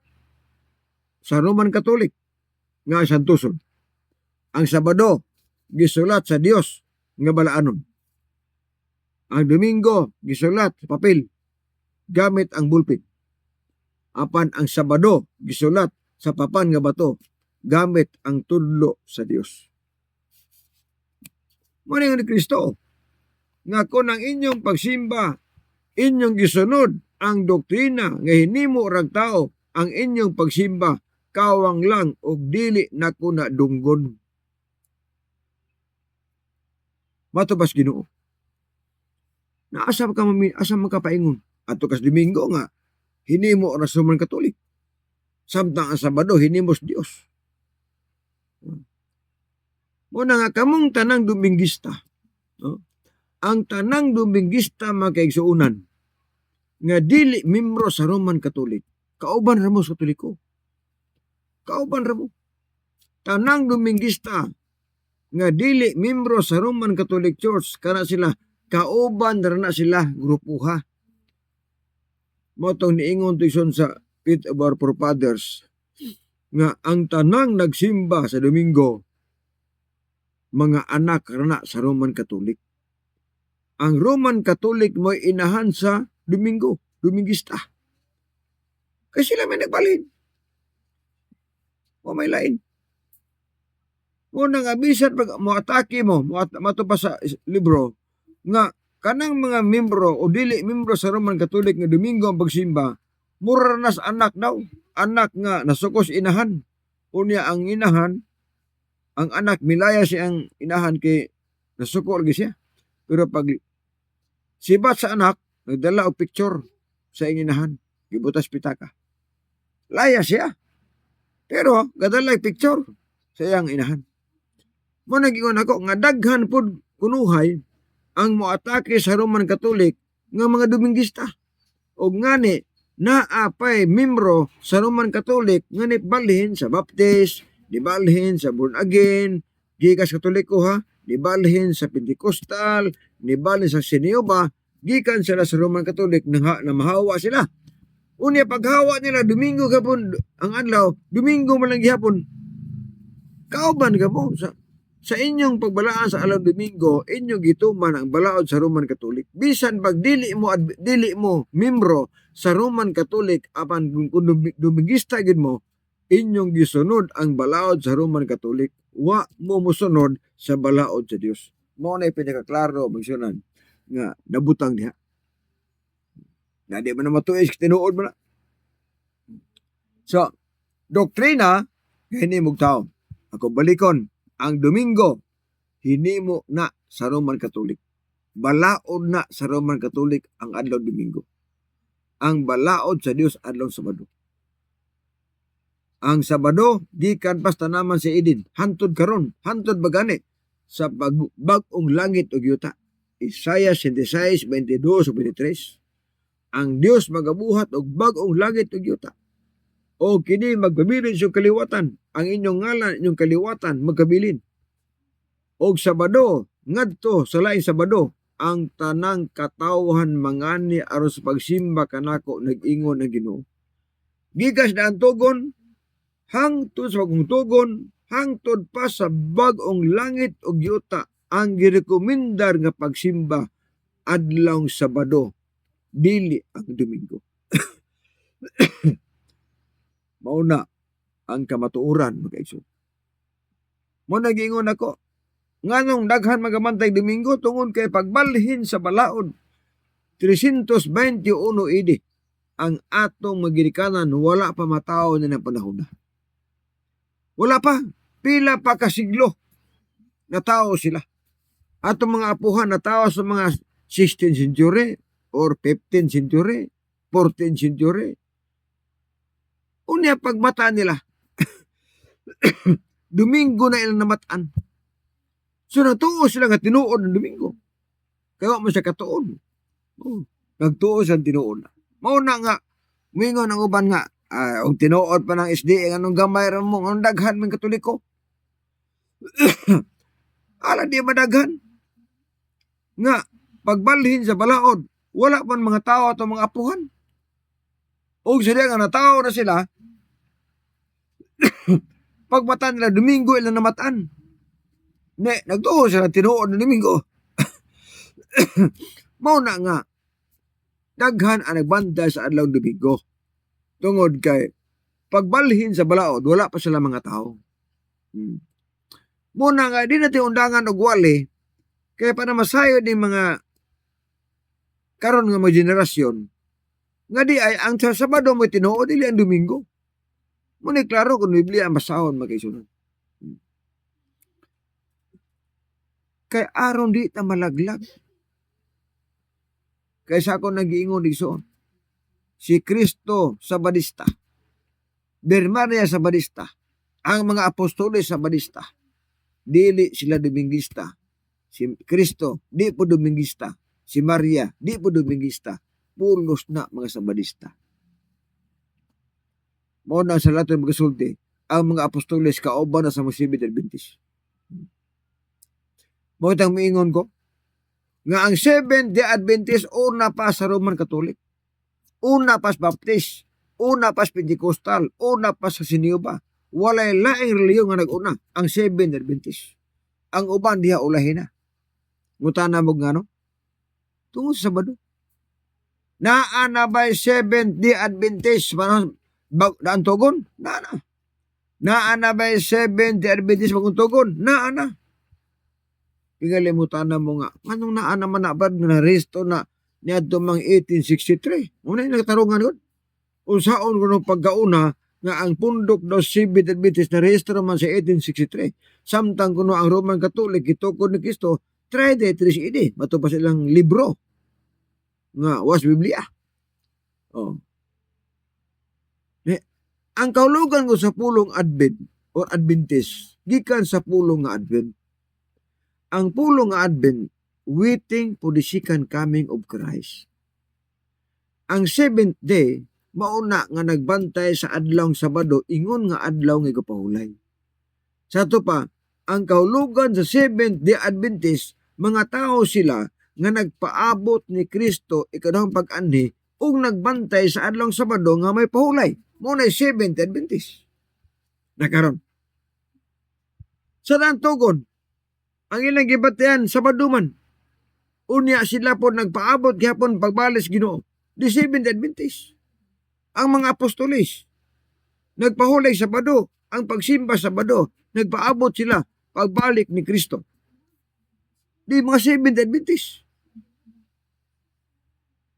S1: sa Roman Catholic nga santuson. Ang Sabado gisulat sa Dios nga balaanon. Ang Domingo gisulat sa papel gamit ang bulpin. Apan ang Sabado gisulat sa papan nga bato gamit ang tudlo sa Dios. Muna ni Kristo nga kung ang inyong pagsimba inyong gisunod ang doktrina nga hinimo rag tao ang inyong pagsimba kawang lang og dili na ko na dunggon. Matubas Ginoo. Na asa ka paingon ato kas Domingo nga hinimo ra sa Roman Catholic. Samtang ang Sabado hinimos Dios. Muna nga kamong tanang Dominguista. Ang tanang Dominguista makaigsuunan nga dili membro sa Roman Catholic. Kauban ra mo sa Katoliko. Kauban ra mo. Tanang Dominguista nga dili membro sa Roman Catholic Church kana sila kauban ra na sila grupuha. Motong niingon tuison sa Pit of Our Forefathers nga ang tanang nagsimba sa Domingo mga anak ra na sa Roman Catholic. Ang Roman Catholic mo inahan sa Domingo, Dominguista. Kasi sila may nagbalhin. O may lain. Muna nga, bisan pag mo-atake mo, mato pa sa libro, nga kanang mga membro o dili membro sa Roman Catholic nga Domingo ang pagsimba, mura na sa anak daw. Anak nga nasukos inahan. Unya ang inahan, ang anak milaya siyang inahan kay nasuko lagi siya. Pero pag sibat sa anak, nagdala og picture sa inahan, gibutas pitaka. Laya siya. Pero gadala picture sa iyang inahan. Mo nagingon ako nga daghan pud kunuhay ang moatake sa Roman Catholic nga mga Dominguista. O ngani naapay membro sa Roman Catholic nga nibalhin sa Baptist, nibalhin sa Born Again, gikas Katoliko ha, nibalhin sa Pentecostal, nibalhin sa Sinioba, gikan sila sa Roman Catholic na mahawa sila. Unya paghawa nila Domingo gapon ang adlaw, Domingo man lang gihapon. Kauban gapon sa inyong pagbalaan sa alaw Domingo, inyong gituman ang balaod sa Roman Catholic. Bisan pag dili mo membro sa Roman Catholic apan kung Dominguista gid mo, inyong gisunod ang balaod sa Roman Catholic, wa mo mosunod sa balaod sa Dios. Mao na pinakaklaro magsunan nga nabutang diha. Na di man matuis tinuod mo na. So, doktrina hinimog tao. Ako balikon, ang Domingo hinimo na sa Roman Catholic. Balaod na sa Roman Catholic ang adlaw Domingo. Ang balaod sa Dios adlaw Sabado. Ang Sabado gikan basta naman si Eden, hantod karon, hantod bagani sa bag-ong langit ug yuta. Isaiah 66:22-23. Ang Dios magabuhat og bag-ong langit ug yuta. O kini magpabilin sa kaliwatan, ang inyong ngalan, inyong kaliwatan magkabilin. Og Sabado, ngadto sa laing Sabado, ang tanang katawhan mangani aron sa pagsimba kanako nag-ingon ang Ginoo. Gikas na ang tugon, hangtod sa bagong tugon, hangtod pa sa bag-ong langit ug yuta ang girekomendar nga pagsimba adlaw Sabado, dili ang Domingo. Mauna ang kamatuoran mga igsoon. Mo nagingon ako nganong daghan magamantay Domingo tungod kay pagbalhin sa balaod 321 idi ang atong magirikanan wala pa matao na panahon na. Wala pa, pila pa kasiglo na tao sila. Atong mga apuhan na tao sa mga 16th century or 15th century, 14th century. Unya pagmata nila, Domingo na ilang namatan. So natuo sila nga tinuod ng Domingo. Kaya mo siya katuon. Nagtuo siya tinuod na. Mauna nga, mingon ang uban nga, ang tinuod pa ng SDA, anong gamay rin mo, anong daghan ng Katoliko? Ala di madaghan. Nga, pagbalhin sa balaod, wala pa mga tao at mga apuhan. O sila nga natao na sila, pagmata nila Domingo ilang namatan. Nagtuo sila tinuod ng Domingo. Mauna nga, daghan ang nagbantay sa adlaw Domingo. Tungod kay pagbalhin sa balaod, wala pa sila mga tao. Muna nga, di natin undangan og wali, kaya para masayo din mga karon nga mga generasyon, nga di ay ang sa Sabado mo tinuod, dili ang Domingo. Muna klaro kung Biblia ang basahon magkaisunod. Kay aron di ta malaglag. Kaysa ako nag-iingon digsoon, si Kristo Sabadista, Birmaria Sabadista, ang mga apostoles Sabadista, dili sila Domingista. Si Kristo, di po Domingista. Si Maria, di po Domingista. Pulos na mga Sabadista. Mauna sa lahat ng magasulti, ang mga apostoles kauban na sa mga Seventh Adventist. Mautang miingon ko, nga ang Seventh-day Adventist una pa sa Roman Catholic, una pa sa Baptist, una pa sa Pentecostal, una pa sa Sinioba. Walay laing reliyon nga nag-una, ang Seventh-day Adventist. Ang uban diha ulahin na. Ngutana mo nga no? Tungod sa Sabado. Naana ba Seventh-day Adventist daan tugon? Naana. Naana ba Seventh-day Adventist bagong tugon? Naana. Pingalimutan na mo nga, anong naan naman na ba na resto na niya dumang 1863? Una yung nagtarungan yun. Unsaon ko nung pagkauna nga ang pundok daw Seventh Adventist na resto naman sa 1863. Samtang kuno ang Roman Catholic itukod ni Kristo, 33 idi. Mato pa silang libro nga was Biblia. Oh. Ang kahulugan ko sa pulong Advent or Adventist, gikan sa pulong nga Advent. Ang pulong nga Advent, waiting for the second coming of Christ. Ang seventh day, mauna nga nagbantay sa adlawng Sabado, ingon nga adlaw nga gapahulay. Sa ito pa, ang kahulugan sa Seventh-day Adventist, mga tao sila nga nagpaabot ni Kristo ikadahang pag-anhi ug nagbantay sa adlawng Sabado nga may pahulay. Muna Seventh-day Adventist. Nakaroon. Sa tugon, ang ilang gibatian Sabado man. Unya sila po nagpaabot gihapon pagbalis Ginoo. The Seventh-day Adventist. Ang mga apostolis nagpahulay Sabado, ang pagsimba Sabado, nagpaabot sila pagbalik ni Kristo. Di mga Seventh-day Adventist.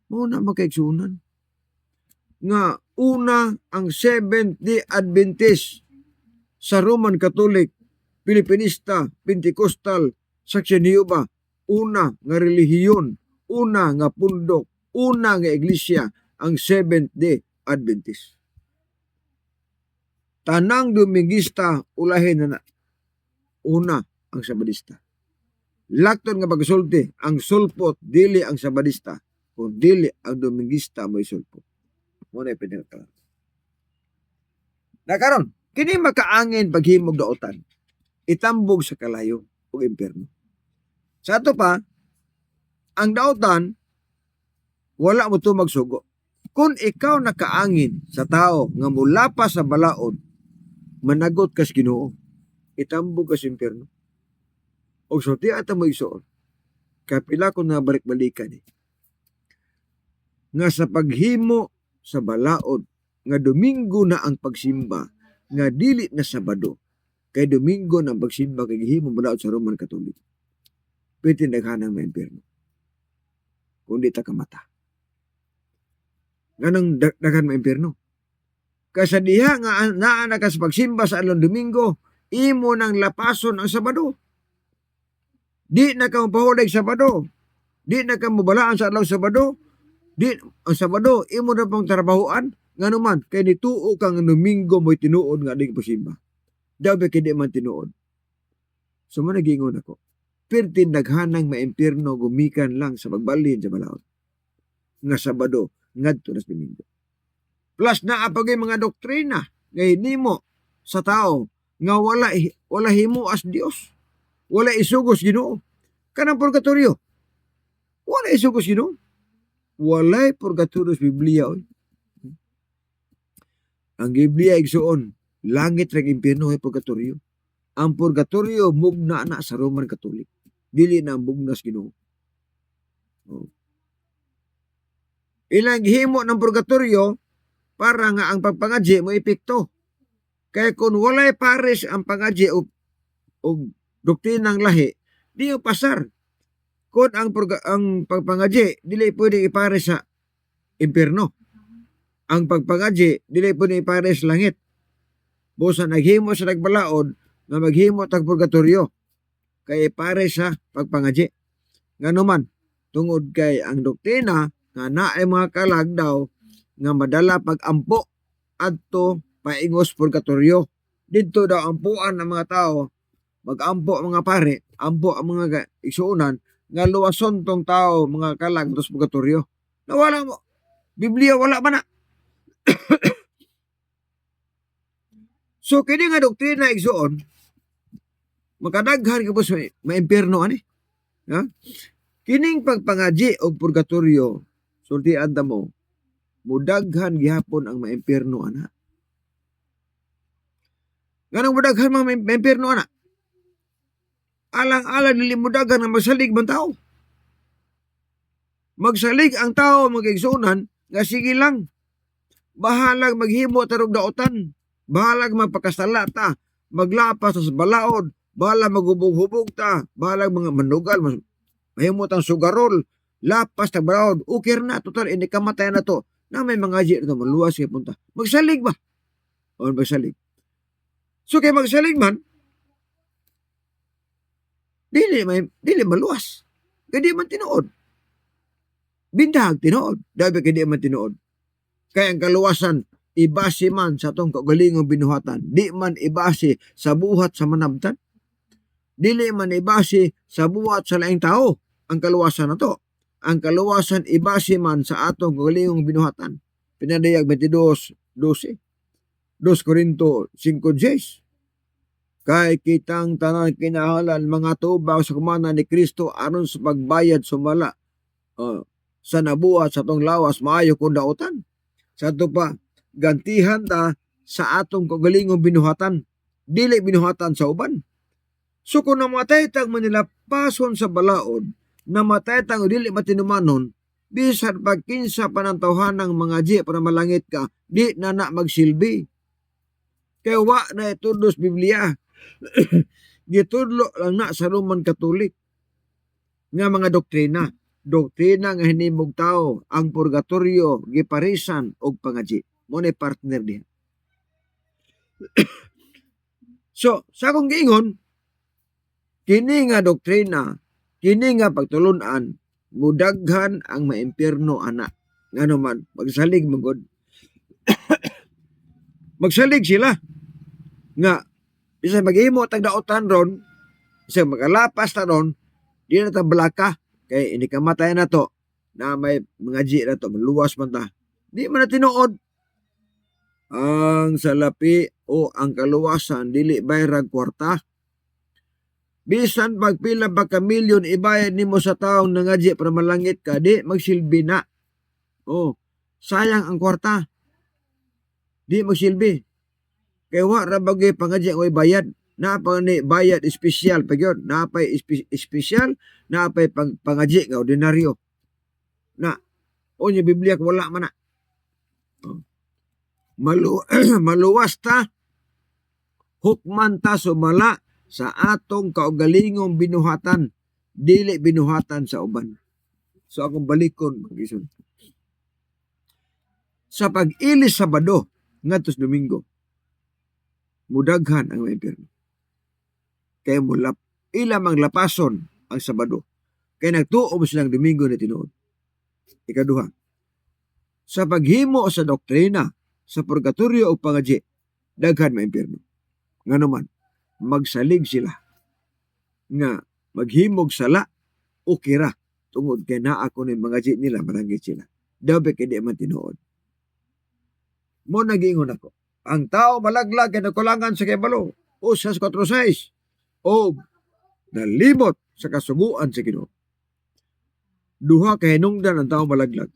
S1: Muna makaigsunan. Nga una ang Seventh-day Adventist sa Roman Catholic, Pilipinista, Pentecostal, Section Jehovah, una nga relihiyon, una nga pundok, una nga iglesia, ang Seventh-day Adventist. Tanang Domingista ulahin na una ang Sabadista. Lakton nga pagsulti, ang sulpot dili ang Sabadista, kung dili ang Domingista may sulpot. Muna ipinagkalan. Nakaroon, kini makaangin paghimog daotan, itambog sa kalayo o impyerno. Sa ato pa, ang daotan, wala mo ito magsugo. Kung ikaw nakaangin sa tao nga mula pa sa balaod, managot kas Ginoo, itambog kas impyerno. O so di ata mo isuon, kapila ko na balik-balikan nga sa paghimo sa balaod, nga Domingo na ang pagsimba nga dili na Sabado. Kay Domingo na ang pagsimba kay gihimo balaod sa Roman Catholic. Pwede naghanang may impyerno. Kung di ta kamata. Ganang daghan may impyerno. Kaya diha nga naa na ka sa pagsimba sa along Domingo, imo nang lapason ang Sabado. Di na ka mapahulag Sabado. Di na ka mabalaan sa along Sabado. Di ang Sabado imo na pang trabahoan nganuman kay nituo kang Domingo mo'y tinuod nga di pagsimba. Dabi kay di man tinuod. So managingon ako. Pertin naghanang maimpyerno gumikan lang sa pagbalhin sa balaod. Nga Sabado ngadto na sa Domingo. Plus naapagay mga doktrina nga hinimo sa tao nga wala himo as Dios. Wala isugos Ginoo. Kanang purgatorio. Wala isugos Ginoo. Walay purgatorio sa Biblia. Ang Biblia igsuon, langit rag impyerno ay purgatorio. Ang purgatorio mugna na sa Roman Catholic. Dili na ang mugna sa Ginoo. Ilang himo ng purgatorio para nga ang pagpangadji mo epekto. Kaya kung walay pares ang pangadji o doktrinang lahi, di yung pasar. Kung ang pagpangadji, dili pwede ipares sa impyerno. Ang pagpangadji, dili pwede ipares sa langit. Busa naghimo sa nagbalaod, na maghimo tag purgatorio. Kaya ipares sa pagpangadji. Nganuman, tungod kay ang doktrina, nga naay mga kalag daw, nga madala pag-ampo adto paingos purgatorio. Dito daw ampuan ng mga tao, mag-ampo ang mga pare, ampo ang mga igsuunan, nga luwason tong tao, mga kalag, tos purgatorio. Nawala mo. Biblia, wala ba na? So, kini nga doktrina igsuon, makadaghan ka po sa maimpyerno, ani? Ha? Kining pagpangadji o purgatorio, sultian ta mo, mudaghan gihapon ang maimpyerno, ana. Ganang mudaghan mga maimpyerno, ana? Alang-alang nili mudaghan ang magsalig man tao. Magsalig ang tao, mag-igsunan, nga sige lang, bahalag maghimo tarong daotan, bahalag magpakasala ta, maglapas sa balaod, bahalag magubog-hubog ta, bahalag mga manugal, mahimot ang sugarol, lapas ta balaod, ukir na, total, ini kamatay na to, na may mga ajit na maluwas kaya punta. Magsalig ba? O magsalig. So kaya magsalig man, dili maluwas. Kaya di man tinuod. Bintag tinuod. Dabi kaya di man tinuod. Kaya ang kaluwasan, ibase man sa itong kagalingong binuhatan. Di man ibase sa buhat sa manabtan. Dili man ibase sa buhat sa laing tao. Ang kaluwasan na to. Ang kaluwasan ibase man sa atong kagalingong binuhatan. Pinadayag 22:12. 2 Corinto 5:10. Kay kitang tanan kinahanglan mga tubaw sa kumana ni Kristo aron sa pagbayad sumala sa nabuhat sa tong lawas maayo kung daotan. Sa ito pa, gantihan ta sa atong kagalingong binuhatan. Dili binuhatan sa uban. So kung namatay tang manilapason sa balaod, namatay tang dili matinumanon, bisan pagkinsa panantawhan ng mga di para malangit ka, di na magsilbi. Kaya wa na itudos Biblia. Gitudlo lang na sa Roman Catholic nga mga doktrina. Doktrina nga hinimog tao, ang purgatorio, giparisan, og pangadji. Muna partner diha. So, sa akong giingon, kini nga doktrina, kini nga pagtulunan, mudaghan ang maimpyerno ana. Nga naman, magsalig magod. Magsalig sila. Nga, isa maghimo tag daotan ron, isa magalapas ta ron, di na ta balaka, kay ini kamatay na to, na may mga ji na to, maluwas man ta. Di man na tinuod. Ang salapi o ang kaluwasan, dili bayrag kwarta. Bisan pagpila ba ka milyon ibayad nimo sa taong nangadji para malangit ka, di magsilbi na. Sayang ang kwarta. Di magsilbi. Kaya wa rabagay pangadji ang bayad. Napay ni bayad espesyal pag yun. Napay espesyal, napay pangadji nga ordinaryo. Na, o niya Biblia wala man na. maluwas ta, hukman ta sumala sa atong kaugalingong binuhatan, dili binuhatan sa uban. So akong balikon, mag-ison. Sa pag-ilis Sabado, ngadtos Domingo, mudaghan ang impyerno. Kaya ila mang lapason ang Sabado. Kaya nagtuo mo silang Domingo na tinuod. Ikaduha, sa paghimo sa doktrina, sa purgatorio o pangadji, daghan may impyerno. Nga naman, magsalig sila nga maghimog sala o kira tungod kay naa ko ni mga jit nila maranggit sila. Dabi kay di man tinuod. Mo nagingon ako, ang tao malaglag kay nagkulangan sa kibalo, usas 4:6, o nalimot sa kasuguan sa Ginoo. Duha ka hinungdan ang tao malaglag.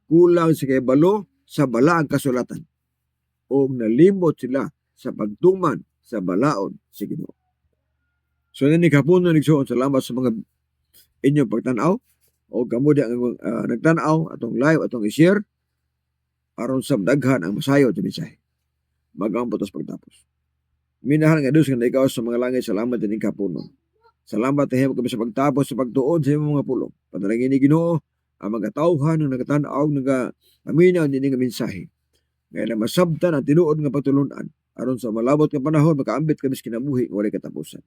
S1: Kulang sa kibalo sa bala ang kasulatan, o nalimot sila sa pagtuman sa balaod sa Ginoo. So nini kapuno nigsuon, salamat sa mga inyong pagtanaw o kamo di ang nagtanaw atong live atong i-share aron sa daghan ang masayo sa mensahe. Mag-ambot sa pagtapos. Minahal nga Dios nga ikaw sa mga langit, salamat din kapuno. Salamat tayo kami sa pagtapos sa pagtuon sa imong mga pulong. Padalangin ni Ginoo ang mga tawhan nga nagatanaw nga aminaw din nga mensahe. Ngayon masabtan ang tinuod nga pagtulunan aron sa malabot nga panahon makaambit kami sa kinabuhi nga walay katapusan.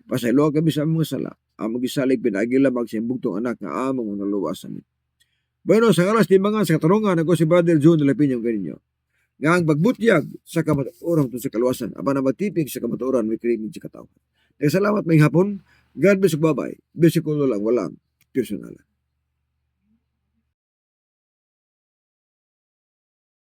S1: Pasaylo kami sa among sala, among gisalig pinagila magsimbugtong anak nga among naluwas amin. Bueno, sa alas timbangan sa katarungan ako si Brother John de la Piña kaninyo. Nga ang pagbutyag sa kamatuoran sa kaluwasan, aba na magtipig sa kamatuoran may krimen sa katawhan. Salamat may hapon. God bless, bye-bye. Besikulo lang, walang personal.